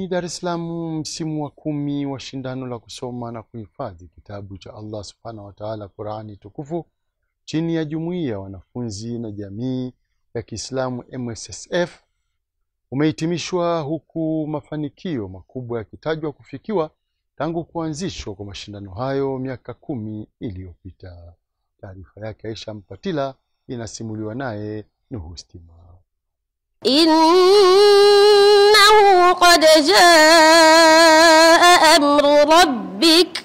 Jijini Dar es Salaam, msimu wa 10 wa shindano la kusoma na kuhifadhi kitabu cha Allah Subhanahu wa Ta'ala, Qur'ani tukufu, chini ya Jumuiya ya Wanafunzi na Jamii ya Kiislamu MSSF umehitimishwa, huku mafanikio makubwa yakitajwa kufikiwa tangu kuanzishwa kwa mashindano hayo miaka 10 iliyopita. Taarifa yake Aisha Mpatila inasimuliwa naye Nuhu Stima. Innahu qad jaa amru rabbik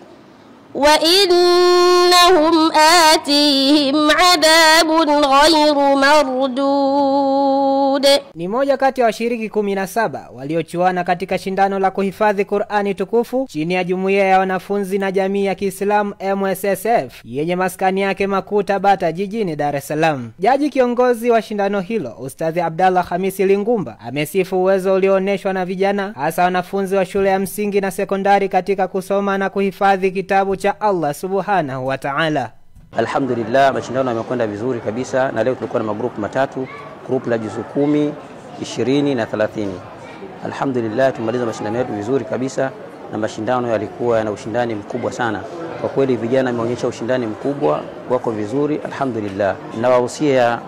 wa innahum atihim adabun ghayru mardud. Ni moja kati ya washiriki 17 waliochuana katika shindano la kuhifadhi Qur'ani tukufu chini ya Jumuiya ya Wanafunzi na Jamii ya Kiislamu MSSF yenye maskani yake makuu Tabata jijini Dar es Salaam. Jaji kiongozi wa shindano hilo, Ustadhi Abdallah Hamisi Lingumba, amesifu uwezo ulioonyeshwa na vijana, hasa wanafunzi wa shule ya msingi na sekondari, katika kusoma na kuhifadhi kitabu cha Allah Subhanahu wa Ta'ala. Alhamdulillah, mashindano yamekwenda vizuri kabisa, na leo tulikuwa na magrupu matatu, grupu la juzu 10, 20 na 30. Alhamdulillah, tumaliza mashindano yetu vizuri kabisa, na mashindano yalikuwa yana ushindani mkubwa sana. Kwa kweli vijana wameonyesha ushindani mkubwa, wako vizuri alhamdulillah. Nawahusia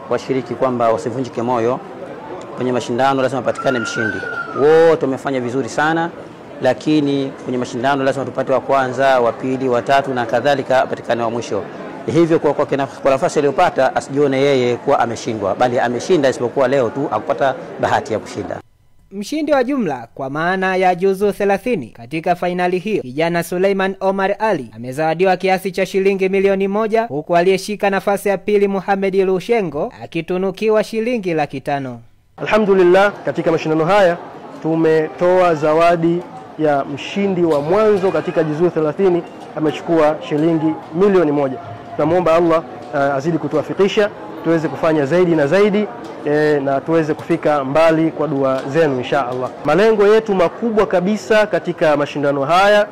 washiriki kwamba wasivunjike moyo. Kwenye mashindano lazima patikane mshindi. Wote wamefanya vizuri sana, lakini kwenye mashindano lazima tupate wa kwanza, wa pili, wa tatu na kadhalika, patikane wa mwisho. Hivyo kwa nafasi aliyopata asijione yeye kuwa ameshindwa, bali ameshinda, isipokuwa leo tu akupata bahati ya kushinda. Mshindi wa jumla kwa maana ya juzu 30 katika fainali hiyo, kijana Suleiman Omar Ali, amezawadiwa kiasi cha shilingi milioni 1, huku aliyeshika nafasi ya pili Muhammad Lushengo akitunukiwa shilingi 500,000. Alhamdulillah, katika mashindano haya tumetoa zawadi ya mshindi wa mwanzo katika juzu 30, amechukua shilingi milioni 1. Tunamuomba Allah azidi kutuwafikisha tuweze kufanya zaidi na zaidi, na tuweze kufika mbali kwa dua zenu insha Allah. Malengo yetu makubwa kabisa katika mashindano haya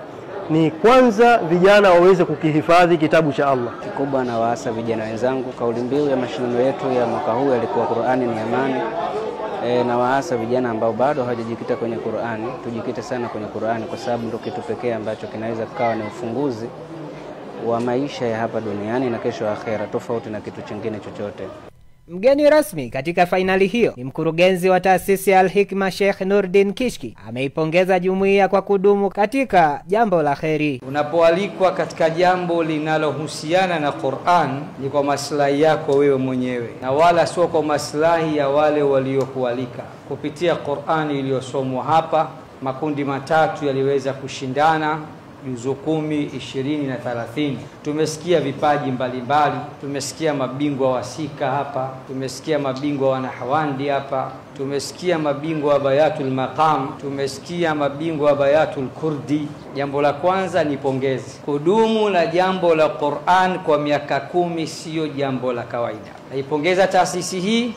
ni kwanza vijana waweze kukihifadhi kitabu cha Allah. Kikubwa na waasa vijana wenzangu, kauli mbiu ya mashindano yetu ya mwaka huu ilikuwa Qur'ani ni amani. Na waasa vijana ambao bado hawajajikita kwenye Qur'ani, tujikite sana kwenye Qur'ani, kwa sababu ndio kitu pekee ambacho kinaweza kuwa ni ufunguzi wa maisha ya hapa duniani na kesho akhera, tofauti na kitu kingine chochote. Mgeni rasmi katika fainali hiyo ni mkurugenzi wa taasisi ya Al-Hikma Sheikh Nurdin Kishki. Ameipongeza jumuiya kwa kudumu katika jambo la kheri. Unapoalikwa katika jambo linalohusiana na Qur'an, ni kwa maslahi yako wewe mwenyewe na wala sio kwa maslahi ya wale waliokualika. Kupitia Qur'ani iliyosomwa hapa, makundi matatu yaliweza kushindana, juzu 10, 20 na 30. Tumesikia vipaji mbalimbali, tumesikia mabingwa wa sika hapa, tumesikia mabingwa wa nahwandi hapa, tumesikia mabingwa wa bayatul maqam, tumesikia mabingwa wa bayatul kurdi. Jambo la kwanza ni pongezi. Kudumu na jambo la Qur'an kwa miaka 10 sio jambo la kawaida. Naipongeza taasisi hii.